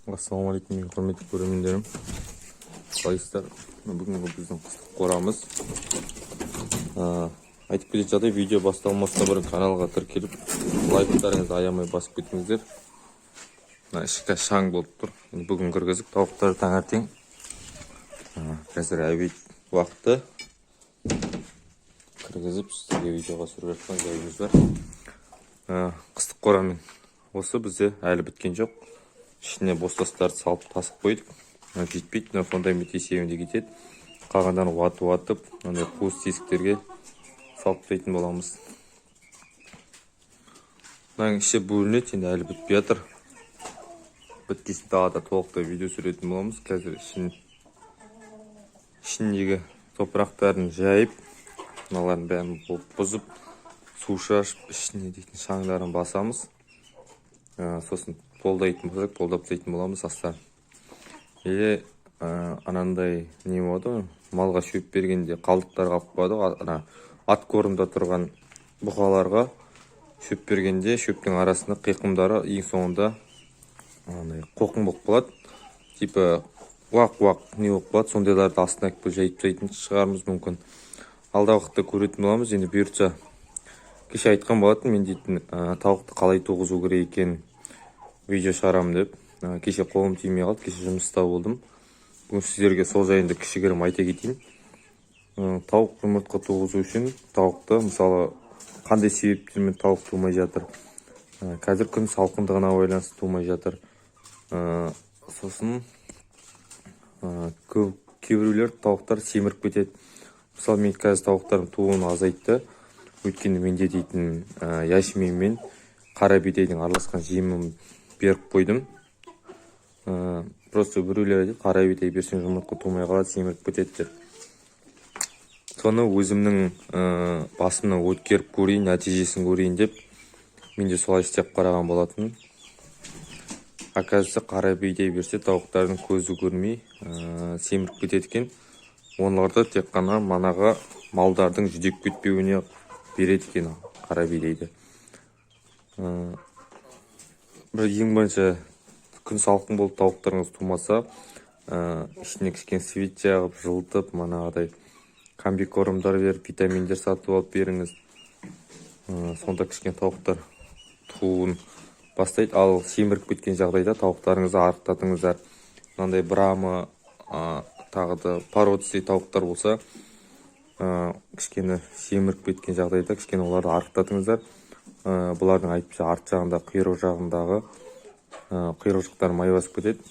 Ассалаумағалейкум, құрметті көрермендерім. Қалайсыздар? Бүгінгі біздің қыстық қорамыз. Айтып кететін жағдай, видео басталмасына бұрын каналға тіркеліп, лайктарыңызды аямай басып кетіңіздер. Ішкі шаң болып тұр. Бүгін кіргізіп, тауықтарды таңертең. Қазір әуейт уақыты. Кіргізіп, сізге видеоға түсіріп жатқан жайымыз бар. Қыстық қорамен осы бізде әлі біткен жоқ. Ішіне бостастарды салып тасып қойдық. Жетпейді, сондай есебінде кетеді. Қалғандан уатып, қуыс тесіктерге салып тастайтын боламыз. Мынаның іші бөлінеді, енді әлі бітпей жатыр. Біткесін тағы да толықтай видео түсіретін боламыз. Қазір ішіндегі топырақтарын жайып, мыналарын бәрін бұзып, су шашып, ішіне дейтін шаңдарын басамыз. Сосын қолдайтын болсақ, қолдап тастайтын боламыз астан. Анандай не болады, малға шөп бергенде қалдықтар қалып қояды. Ат қорымда тұрған бұқаларға шөп бергенде шөптің арасында қиқымдары ең соңында қоқың болып қалады. Типа уақ не болып қалады, сондайларды астына жайып тастайтын шығармыз мүмкін. Алда уақытта көретін боламыз. Енді бұйыртса, кеше айтқан болатын, мен дейтін тауықты қалай туғызу керек екен видео шығарамын деп. Кеше қолым тимей қалды, кеше жұмыста болдым. Бүгін сіздерге сол жайында кішігірім айта кетейін. Тауық жұмыртқа туғызу үшін тауықты, мысалы, қандай себептермен тауық тумай жатыр. Қазір күн салқындығына байланысты тумай жатыр. Сосын кейбіреулер тауықтар семіріп кетеді. Мысалы, мен қазір тауықтардың туын азайтты. Өйткені менде дейтін яшмин мен қара бидайдың араласқан жемін беріп қойдым. Просто біреулер айтады, қара бидай берсең жұмыртқа тумай қалады, семіріп кетеді деп. Соны өзімнің басымнан өткеріп көрейін, нәтижесін көрейін деп, мен де солай істеп қараған болатын. Оказывается, қара бидай берсе тауықтардың көзі көрмей семіріп кетеді екен. Оларды тек қана манаға малдардың жүдеп кетпеуіне береді екен қара бидайды. Ең бірінші күн салқын болып тауықтарыңыз тумаса, ішіне кішкене свет жағып, жылытып, манағыдай комбикормдар беріп, витаминдер сатып алып беріңіз. Сонда кішкене тауықтар туын бастайды. Ал семіріп кеткен жағдайда тауықтарыңызды арықтатыңыздар. Мынандай брамы, тағы да породистый тауықтар болса, кішкене семіріп кеткен жағдайда кішкене оларды арықтатыңыздар. Бұлардың айтпақшы арт жағында, құйрық жағындағы құйрық жақтары май басып кетеді.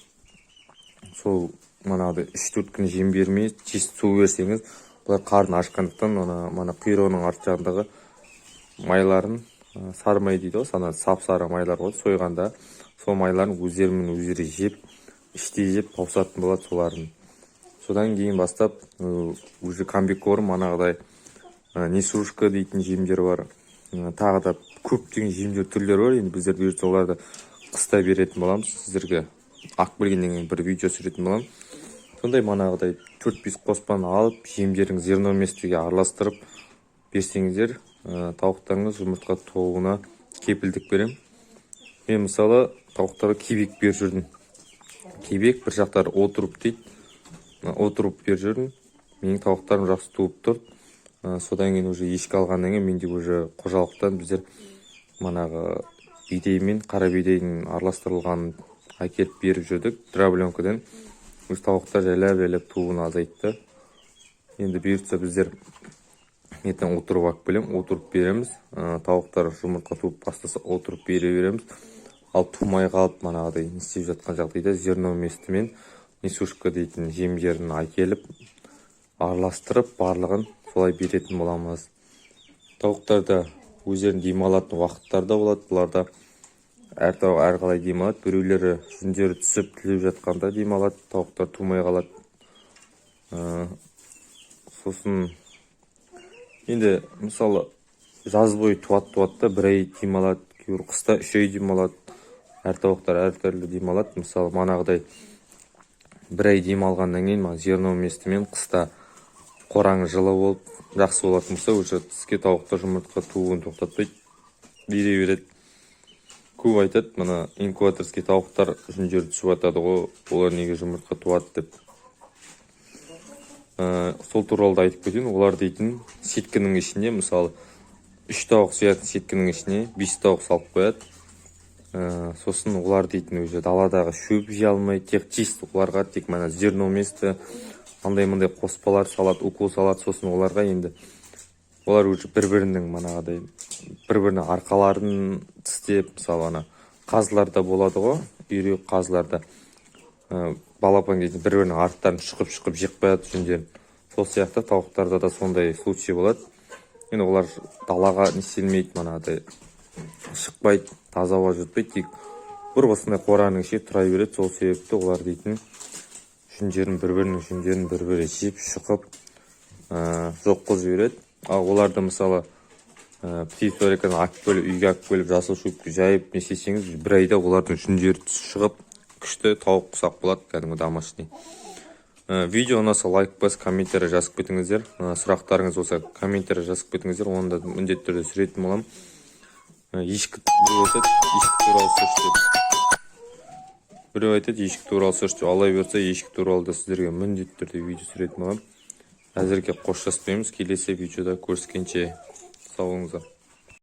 Сол манағыдай 3-4 күн жем бермей, чист су берсеңіз, бұлар қарын ашқандықтан мана құйрығының арт жағындағы майларын, сары май дейді ғой, сап-сары майлар болады, сойғанда сол майларын өздерімен өздері жеп, іштей жеп таусатын болады соларын. Содан кейін бастап уже комбикорм, манағыдай несушка дейтін жемдер бар. Тағы да көптеген жемдер түрлері бар. Енді біздер бұйыртса оларды қыста беретін боламыз. Сіздерге ақ білгеннен кейін бір видео түсіретін боламын. Сондай манағыдай 4-5 қоспаны алып, жемдерін зерноместіге араластырып берсеңіздер, тауықтарыңыз жұмыртқа тууына кепілдік берем. Мен мысалы тауықтарға кебек беріп жүрдім. Кебек бір жақтары отырып дейді. Отырып беріп жүрдім. Менің тауықтарым жақсы туып тұр. Содан кейін уже ешкі алғаннан кейін менде уже қожалықтан біздер манағы бидай мен қара бидайдың араластырылғанын әкеліп беріп жүрдік. Дробленкадан өз тауықтар жайлап туын азайтты. Енді бұйыртса біздер ертең отырып алып келем, отырып береміз. Тауықтар жұмыртқа туып бастаса отырып бере береміз. Ал тумай қалып манағыдай не істеп жатқан жағдайда зерноместі мен несушка дейтін жемдерін әкеліп араластырып барлығын солай беретін боламыз. Тауықтарда өздерін демалатын уақыттарда болады. Бұларда әр тауық әрқалай демалады. Біреулері жүндері түсіп тілеп жатқанда демалады. Тауықтар тумай қалады. Сосын енді мысалы жаз бойы туады да бір ай демалады. Кейбір қыста 3 ай демалады. Әр тауықтар әртүрлі демалады. Мысалы манағыдай бір ай демалғаннан кейін зерноместімен қыста қораң жылы болып жақсы болатын болса, уже тіске тауықтар жұмыртқа туын тоқтатпайды, бере береді. көп айтады, мына инкубаторский тауықтар жүндері түсіп жатады ғой, олар неге жұмыртқа туады деп. Сол туралы да айтып кетейін. Олар дейтін сеткінің ішіне, мысалы 3 тауық сиятын сеткінің ішіне 5 тауық салып қояды. Сосын олар дейтін уже даладағы шөп жей алмайды, тек чист оларға тек мана зерно вместо андай-мындай қоспалар салады, укол салады. Сосын оларға енді олар уже бір-бірінің манағыдай бір-бірінің арқаларын тістеп, мысалы ана қазыларда болады ғой, үйрек қазыларда балапан кезде бір-бірінің арттарын шұқып жеп қояды жүндерін. Сол сияқты тауықтарда да сондай случай болады. Енді олар далаға не істелмейді, манағыдай шықпайды, таза ауа жұтпайды, тек бір осындай қораның ішінде тұра береді. Сол себепті олар дейтін бір-бірінің жүндерін бір-бірі жеп шұқып жоқ қылып жібереді. Ал оларды мысалы птицфабрикадан үйге алып келіп жасыл шөпке жайып не істесеңіз, бір айда олардың жүндері шығып күшті тауық құсақ болады, кәдімгі домашний. Видео ұнаса лайк басып, комментарий жазып кетіңіздер. Сұрақтарыңыз болса комментарий жазып кетіңіздер, оны да міндетті түрде түсіретін боламын. Ешкі туралы сөз деп. Біреу айтады, ешкі туралы сөз деп. Алай берсе, ешкі туралы да сіздерге міндетті түрде видео түсіретін боламын. Әзірге қоштаспаймыз, келесі видеода көріскенше сау болыңыздар.